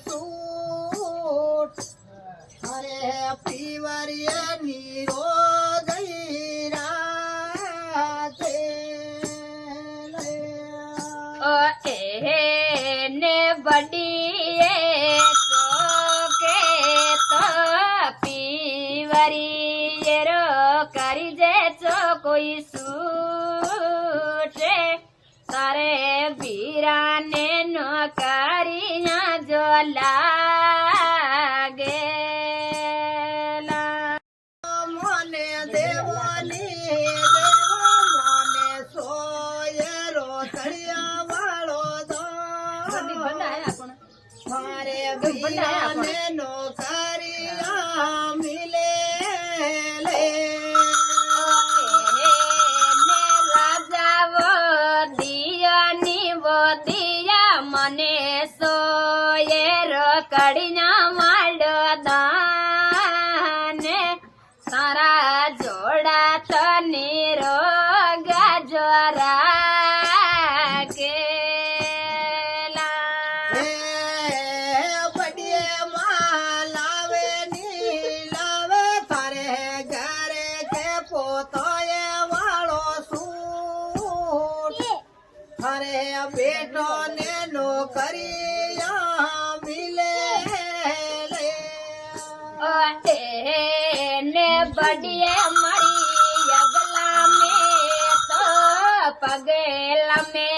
suit अरे पीवरिया Nero गईरा ने बड़ी तो के तो पीवरी रो करी जे चो कोई सूटे तारे बीरा ने नो करिया जो लागे मोने देवनी मोने सोयरो तड़िया वालो दो मारे बीरा ने नो करिया मिले ले मने सोयरो कड़िया मालो दाने सारा जोड़ा तो नीरो गजरा के बड़िए मालावे नीलावे थारे घरे के पोतोए वालो सूट थारे बेटो ने नौकरिया मिले ले ने बढ़िया मरी अगला में तो पगेला में